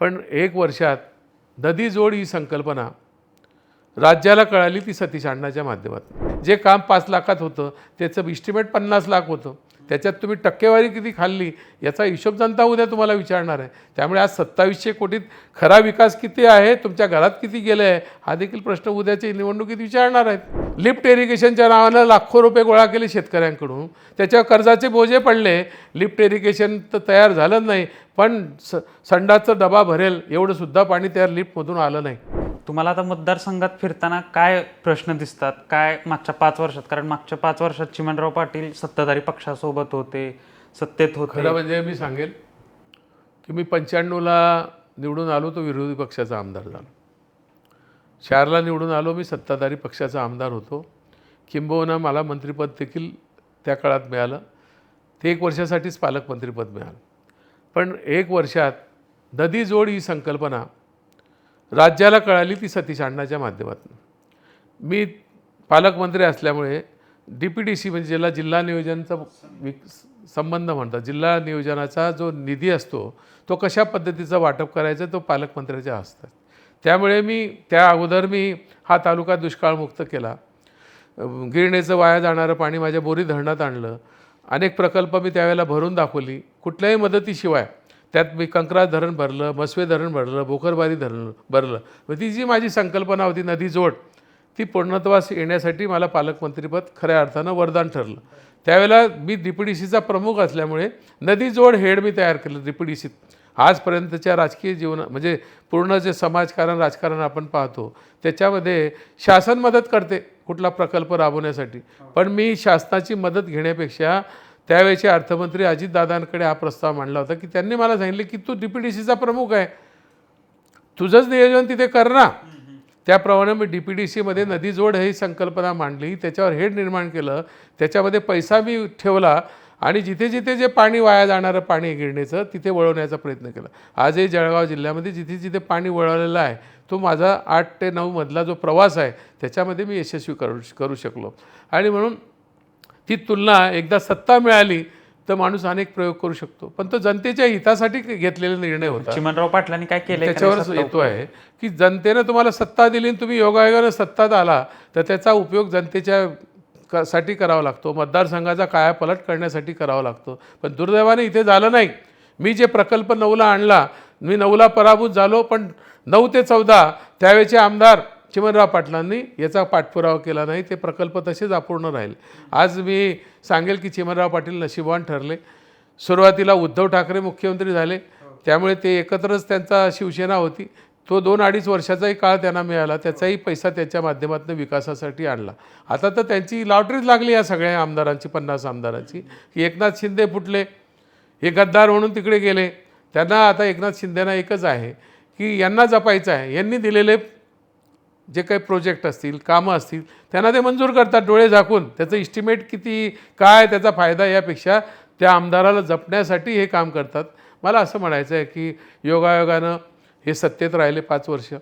पण 1 वर्षात नदी जोड ही संकल्पना राज्याला कळाली ती सतीश अण्णाच्या माध्यमातून. जे काम 5 लाखात होतं त्याचं इस्टिमेट 50 लाख होतं. त्याच्यात तुम्ही टक्केवारी किती खाल्ली याचा हिशोब जनता उद्या तुम्हाला विचारणार आहे. त्यामुळे आज 2700 कोटीत खरा विकास किती आहे, तुमच्या घरात किती गेलं आहे, हा देखील प्रश्न उद्याच्या निवडणुकीत विचारणार आहेत. लिफ्ट इरिगेशनच्या नावानं लाखो रुपये गोळा केले शेतकऱ्यांकडून, त्याच्यावर कर्जाचे बोजे पडले. लिफ्ट इरिगेशन तर तयार झालं नाही, पण संडासचा डबा भरेल एवढं सुद्धा पाणी त्या लिफ्टमधून आलं नाही. तुम्हाला आता मतदारसंघात फिरताना काय प्रश्न दिसतात, काय मागच्या 5 वर्षात? कारण मागच्या 5 वर्षात चिमणराव पाटील सत्ताधारी पक्षासोबत होते, सत्तेत होते. खरं म्हणजे मी सांगेल की मी 95ला निवडून आलो तो विरोधी पक्षाचा आमदार झालो. 4ला निवडून आलो मी सत्ताधारी पक्षाचा आमदार होतो. किंबहुना मला मंत्रिपद देखील त्या काळात मिळालं. ते 1 वर्षासाठीच पालकमंत्रीपद मिळालं. पण 1 वर्षात नदी जोड ही संकल्पना राज्याला कळाली ती सतीश अण्णाच्या माध्यमातून. मी पालकमंत्री असल्यामुळे DPDC म्हणजे ज्याला जिल्हा नियोजनचा संबंध म्हणतात, जिल्हा नियोजनाचा जो निधी असतो तो कशा पद्धतीचं वाटप करायचं तो पालकमंत्र्याच्या असतात. त्यामुळे मी त्या अगोदर हा तालुका दुष्काळमुक्त केला. गिरणेचं वाया जाणारं पाणी माझ्या बोरी धरणात आणलं. अनेक प्रकल्प मी त्यावेळेला भरून दाखवली कुठल्याही मदतीशिवाय. त्यात मी कंकराज धरण भरलं, मसवे धरण भरलं, भोकरबारी धरण भरलं. मग ती जी माझी संकल्पना होती नदी जोड, ती पूर्णत्वास येण्यासाठी मला पालकमंत्रीपद खऱ्या अर्थानं वरदान ठरलं. त्यावेळेला मी DPDCचा प्रमुख असल्यामुळे नदी जोड हेड मी तयार केलं DPDCत. आजपर्यंतच्या राजकीय जीवन म्हणजे पूर्ण जे समाजकारण राजकारण आपण पाहतो त्याच्यामध्ये शासन मदत करते कुठला प्रकल्प राबवण्यासाठी, पण मी शासनाची मदत घेण्यापेक्षा त्यावेळेचे अर्थमंत्री अजितदादांकडे हा प्रस्ताव मांडला होता की त्यांनी मला सांगितले की तू DPDCचा प्रमुख आहे, तुझंच नियोजन तिथे कर ना. त्याप्रमाणे मी DPDCमध्ये नदी जोड ही संकल्पना मांडली, त्याच्यावर हेड निर्माण केलं, त्याच्यामध्ये पैसा मी ठेवला आणि जिथे जिथे जे पाणी वाया जाणारं पाणी गिरणीचं तिथे वळवण्याचा प्रयत्न केला. आजही जळगाव जिल्ह्यामध्ये जिथे जिथे पाणी वळवलेलं आहे तो माझा 8 ते 9 मधला जो प्रवास आहे त्याच्यामध्ये मी यशस्वी करू शकलो. आणि म्हणून ती तुलना एकदा सत्ता मिळाली तर माणूस अनेक प्रयोग करू शकतो, पण तो जनतेच्या हितासाठी घेतलेला निर्णय होता. चिमणराव पाटलांनी काय केलं त्याच्यावरच येतो आहे की जनतेनं तुम्हाला सत्ता दिली आणि तुम्ही योगायोगानं सत्तात आला तर त्याचा उपयोग जनतेच्या साठी करावा लागतो, मतदारसंघाचा कायापालट करण्यासाठी करावा लागतो. पण दुर्दैवाने इथे झालं नाही. मी जे प्रकल्प 9ला आणला, मी 9ला पराभूत झालो, पण 9 ते 14 त्यावेळेचे आमदार चिमणराव पाटलांनी याचा पाठपुरावा केला नाही. ते प्रकल्प तसेच अपूर्ण राहिले. आज मी सांगेल की चिमणराव पाटील नशीबवान ठरले. सुरुवातीला उद्धव ठाकरे मुख्यमंत्री झाले, त्यामुळे ते एकत्रच त्यांचा शिवसेना होती. तो 2-2.5 वर्षाचाही काळ त्यांना मिळाला, त्याचाही पैसा त्याच्या माध्यमातून विकासासाठी आणला. आता तर त्यांची लॉटरीच लागली या सगळ्या आमदारांची, 50 आमदारांची, की एकनाथ शिंदे फुटले, हे गद्दार म्हणून तिकडे गेले. त्यांना आता एकनाथ शिंदेना एकच आहे की यांना जपायचं आहे. यांनी दिलेले जे काही प्रोजेक्ट असतील, कामं असतील, त्यांना ते मंजूर करतात डोळे झाकून. त्याचं इस्टिमेट किती काय त्याचा फायदा यापेक्षा त्या आमदाराला जपण्यासाठी हे काम करतात. मला असं म्हणायचं आहे की योगायोगानं हे सत्तेत राहिले 5 वर्ष,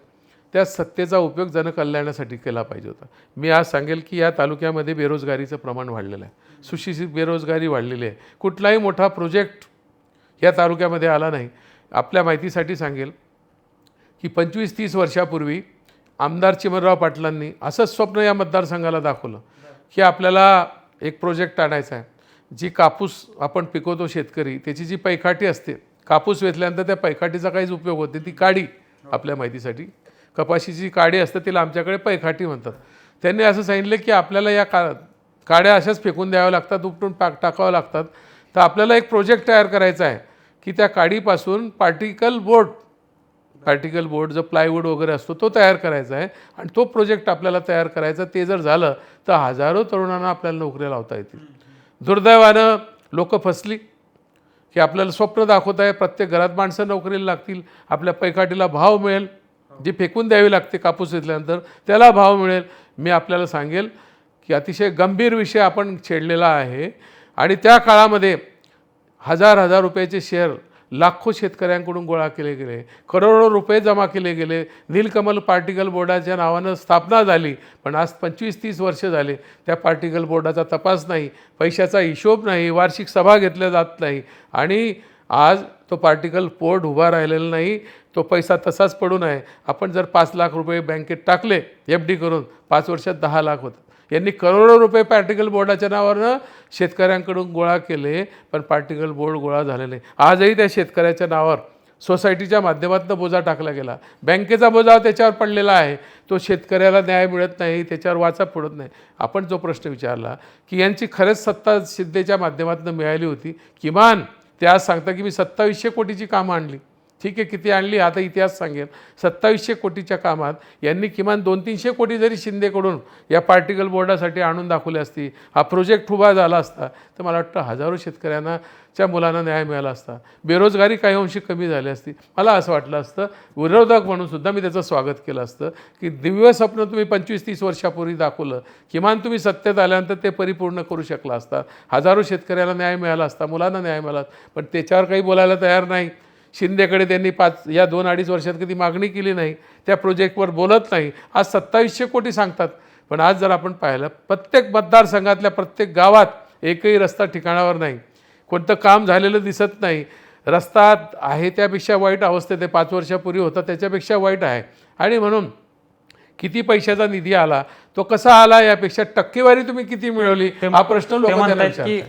त्या सत्तेचा उपयोग जनकल्याणासाठी केला पाहिजे होता. मी आज सांगेल की या तालुक्यामध्ये बेरोजगारीचं प्रमाण वाढलेलं आहे, सुशिक्षित बेरोजगारी वाढलेली आहे. कुठलाही मोठा प्रोजेक्ट या तालुक्यामध्ये आला नाही. आपल्या माहितीसाठी सांगेल की 25-30 वर्षापूर्वी आमदार चिमणराव पाटलांनी असंच स्वप्न या मतदारसंघाला दाखवलं की आपल्याला एक प्रोजेक्ट आणायचा आहे. जी कापूस आपण पिकवतो शेतकरी, त्याची जी पैकाठी असते, कापूस वेचल्यानंतर त्या पैकाठीचा काहीच उपयोग होत नाही, ती काडी. आपल्या माहितीसाठी कपाशीची काडी असते तिला आमच्याकडे पैकाठी म्हणतात. त्यांनी असं सांगितलं की आपल्याला या काड्या अशाच फेकून द्याव्या लागतात, उपटून टाकाव्या लागतात. तर आपल्याला एक प्रोजेक्ट तयार करायचा आहे की त्या काडीपासून पार्टिकल बोर्ड जो प्लायवूड वगैरे असतो तो तयार करायचा आहे. आणि तो प्रोजेक्ट आपल्याला तयार करायचा. ते जर झालं तर हजारो तरुणांना आपल्याला नोकऱ्या लावता येतील. दुर्दैवानं लोक फसली की आपल्याला स्वप्न दाखवत आहे प्रत्येक घरात माणसं नोकरीला लागतील, आपल्या पैकाठीला भाव मिळेल, जी फेकून द्यावी लागते कापूस घेतल्यानंतर त्याला भाव मिळेल. मी आपल्याला सांगेल की अतिशय गंभीर विषय आपण छेडलेला आहे. आणि त्या काळामध्ये हजार रुपयाचे शेअर लाखो शेतकऱ्यांकडून गोळा केले गेले, करोडो रुपये जमा केले गेले. नीलकमल पार्टिकल बोर्डाच्या नावानं स्थापना झाली, पण आज 25-30 वर्ष झाले त्या पार्टिकल बोर्डाचा तपास नाही, पैशाचा हिशोब नाही, वार्षिक सभा घेतल्या जात नाही. आणि आज तो पार्टिकल बोर्ड उभा राहिलेला नाही, तो पैसा तसाच पडून आहे. आपण जर 5 लाख रुपये बँकेत टाकले FD करून 5 वर्षात 10 लाख होतात. यांनी करोडो रुपये पार्टिकल बोर्डाच्या नावानं शेतकऱ्यांकडून गोळा केले, पण पार्टिकल बोर्ड गोळा झाले नाही. आजही त्या शेतकऱ्याच्या नावावर सोसायटीच्या माध्यमातून बोजा टाकला गेला, बँकेचा बोजा त्याच्यावर पडलेला आहे. तो शेतकऱ्याला न्याय मिळत नाही, त्याच्यावर वाचा फोडत नाही. आपण जो प्रश्न विचारला की यांची खरंच सत्ता सिद्धेच्या माध्यमातून मिळाली होती, किमान ते आज सांगता की मी 2700 कोटीची कामं आणली. ठीक आहे, किती आणली आता इतिहास सांगेल. 2700 कोटीच्या कामात यांनी किमान 200-300 कोटी जरी शिंदेकडून या पार्टिकल बोर्डासाठी आणून दाखवले असती, हा प्रोजेक्ट उभा झाला असता, तर मला वाटतं हजारो शेतकऱ्यांना च्या मुलांना न्याय मिळाला असता. बेरोजगारी काही अंशी कमी झाली असती. मला असं वाटलं असतं, विरोधक म्हणून सुद्धा मी त्याचं स्वागत केलं असतं की दिव्य स्वप्न तुम्ही 25-30 वर्षापूर्वी दाखवलं, किमान तुम्ही सत्तेत आल्यानंतर ते परिपूर्ण करू शकला असता. हजारो शेतकऱ्याला न्याय मिळाला असता, मुलांना न्याय मिळाला, पण त्याच्यावर काही बोलायला तयार नाही. शिंदेकडे त्यांनी 2-2.5 वर्षात कधी मागणी केली नाही, त्या प्रोजेक्टवर बोलत नाही. आज 2700 कोटी सांगतात, पण आज जर आपण पाहिलं प्रत्येक मतदारसंघातल्या प्रत्येक गावात एकही रस्ता ठिकाणावर नाही, कोणतं काम झालेलं दिसत नाही. रस्ता आहे त्यापेक्षा वाईट अवस्थेत आहे, 5 वर्षापूर्वी होता त्याच्यापेक्षा वाईट आहे. आणि म्हणून किती पैशाचा निधी आला, तो कसा आला, यापेक्षा टक्केवारी तुम्ही किती मिळवली, हा प्रश्न ते लोकांना म्हणतात की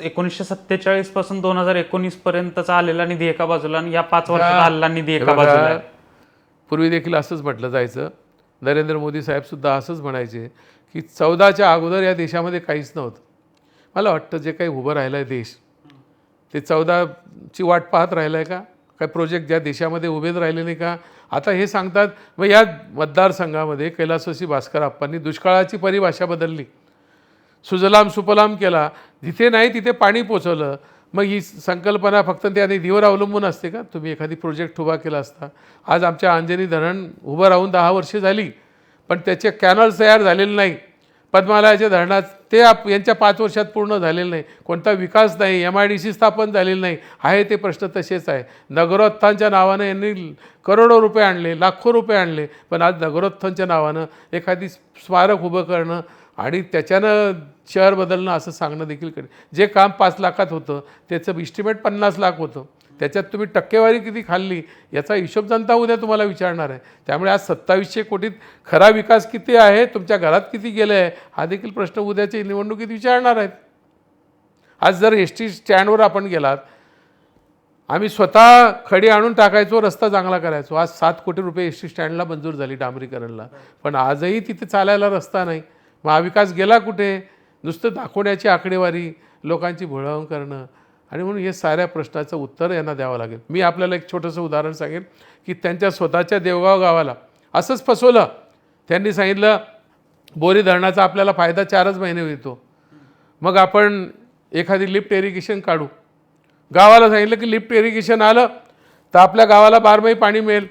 1947 पासून 2019 पर्यंतचा आलेला निधी एका बाजूला आणि या 5 वर्षात आलेला निधी एका बाजूला आहे. पूर्वी देखील असंच म्हटलं जायचं. नरेंद्र मोदी साहेब सुद्धा असंच म्हणायचे की 14च्या अगोदर या देशामध्ये काहीच नव्हतं. मला वाटतं जे काही उभं राहिलं आहे देश, ते 14ची वाट पाहत राहिलं आहे का? काय प्रोजेक्ट ज्या देशामध्ये उभेच राहिले नाही का? आता हे सांगतात मग या मतदारसंघामध्ये कैलासवासी भास्कर आप्पांनी दुष्काळाची परिभाषा बदलली, सुजलाम सुफलाम केला, जिथे नाही तिथे पाणी पोचवलं. मग ही संकल्पना फक्त त्या निधीवर अवलंबून असते का? तुम्ही एखादी प्रोजेक्ट उभा केला असता. आज आमच्या अंजनी धरण उभं राहून 10 वर्षे झाली, पण त्याचे कॅनल्स तयार झालेले नाही. पद्मालयाच्या धरणात ते यांच्या 5 वर्षात पूर्ण झालेलं नाही. कोणता विकास नाही, MIDC स्थापन झालेलं नाही. आहे ते प्रश्न तसेच आहे. नगरोत्थानच्या नावानं यांनी करोडो रुपये आणले, लाखो रुपये आणले, पण आज नगरोत्थानच्या नावानं एखादी स्मारक उभं करणं आणि त्याच्यानं शहर बदलणं असं सांगणं देखील करेल. जे काम 5 लाखात होतं त्याचं इस्टिमेट 50 लाख होतं. त्याच्यात तुम्ही टक्केवारी किती खाल्ली याचा हिशोब जनता उद्या तुम्हाला विचारणार आहे. त्यामुळे आज 2700 कोटीत खरा विकास किती आहे, तुमच्या घरात किती गेलं आहे, हा देखील प्रश्न उद्याच्या निवडणुकीत विचारणार आहेत. आज जर ST स्टँडवर आपण गेलात, आम्ही स्वतः खडी आणून टाकायचो, रस्ता चांगला करायचो. आज 7 कोटी रुपये ST स्टँडला मंजूर झाली डांबरीकरणला, पण आजही तिथे चालायला रस्ता नाही. मग हा विकास गेला कुठे? नुसतं दाखवण्याची आकडेवारी, लोकांची भोळावण करणं. आणि म्हणून हे साऱ्या प्रश्नाचं उत्तर यांना द्यावं लागेल. मी आपल्याला एक छोटंसं उदाहरण सांगेन की त्यांच्या स्वतःच्या देवगाव गावाला असंच फसवलं. त्यांनी सांगितलं बोरी धरणाचा आपल्याला फायदा 4च महिने होतो, मग आपण एखादी लिफ्ट इरिगेशन काढू. गावाला सांगितलं की लिफ्ट इरिगेशन आलं तर आपल्या गावाला 12 पाणी मिळेल.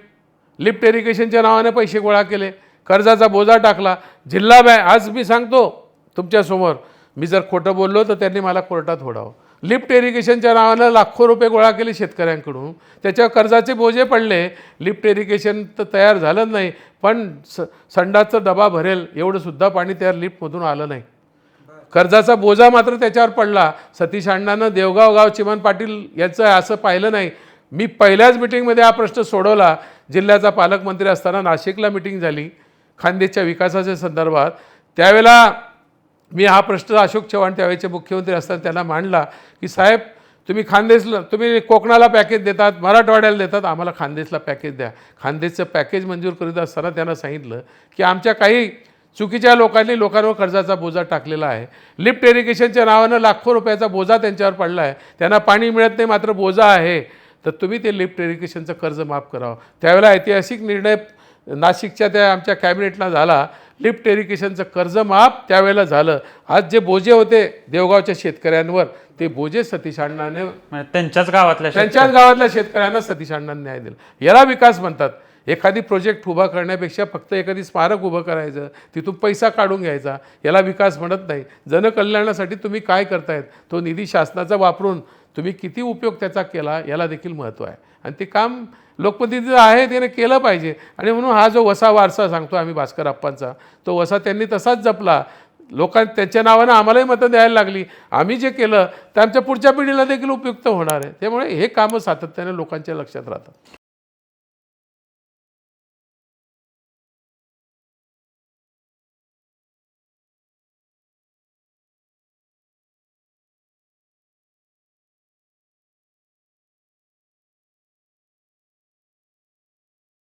लिफ्ट इरिगेशनच्या नावाने पैसे गोळा केले, कर्जाचा बोजा टाकला. जिल्हा बँक, आज मी सांगतो तुमच्यासमोर, मी जर खोटं बोललो तर त्यांनी मला कोर्टात ओढावं. लिफ्ट इरिगेशनच्या नावानं लाखो रुपये गोळा केले शेतकऱ्यांकडून, त्याच्यावर कर्जाचे बोजे पडले. लिफ्ट इरिगेशन तर तयार झालं नाही, पण संडासचा डबा भरेल एवढंसुद्धा पाणी त्या लिफ्टमधून आलं नाही. कर्जाचा बोजा मात्र त्याच्यावर पडला. सतीश अण्णांना देवगाव गाव चिमण पाटील याचं असं पाहिलं नाही. मी पहिल्याच मिटिंगमध्ये हा प्रश्न सोडवला. जिल्ह्याचा पालकमंत्री असताना नाशिकला मिटिंग झाली खानदेशच्या विकासाच्या संदर्भात. त्यावेळेला मी हा प्रश्न अशोक चव्हाण त्यावेळेचे मुख्यमंत्री असताना त्यांना मांडला की साहेब, तुम्ही खानदेशला, तुम्ही कोकणाला पॅकेज देतात, मराठवाड्याला देतात, आम्हाला खानदेशला पॅकेज द्या. खानदेशचं पॅकेज मंजूर करीत असताना त्यांना सांगितलं की आमच्या काही चुकीच्या लोकांवर कर्जाचा बोजा टाकलेला आहे. लिफ्ट इरिगेशनच्या नावानं लाखो रुपयाचा बोजा त्यांच्यावर पडला आहे. त्यांना पाणी मिळत नाही, मात्र बोजा आहे. तर तुम्ही ते लिफ्ट इरिगेशनचं कर्ज माफ करावं. त्यावेळेला ऐतिहासिक निर्णय नाशिकच्या त्या आमच्या कॅबिनेटला झाला. लिफ्ट इरिगेशनचं कर्ज माफ त्यावेळेला झालं. आज जे बोजे होते देवगावच्या शेतकऱ्यांवर, ते बोजे सतीश अण्णांनी त्यांच्याच गावातल्या शेतकऱ्यांना सतीश अण्णांनी न्याय दिला. याला विकास म्हणतात. एखादी प्रोजेक्ट उभा करण्यापेक्षा फक्त एखादी स्मारक उभं करायचं, तिथून पैसा काढून घ्यायचा, याला विकास म्हणत नाही. जनकल्याणासाठी तुम्ही काय करतायत, तो निधी शासनाचा वापरून तुम्ही किती उपयोग त्याचा केला, याला देखील महत्त्व आहे. आणि ते काम लोकप्रतिनिधी आहे त्याने केलं पाहिजे. आणि म्हणून हा जो वसा वारसा सांगतो आम्ही भास्कर आप्पांचा, तो वसा त्यांनी तसाच जपला. लोकां त्यांच्या नावानं आम्हालाही मतं द्यायला लागली, आम्ही जे केलं तर आमच्या पुढच्या पिढीला देखील उपयुक्त होणार आहे. त्यामुळे हे कामं सातत्याने लोकांच्या लक्षात राहतात.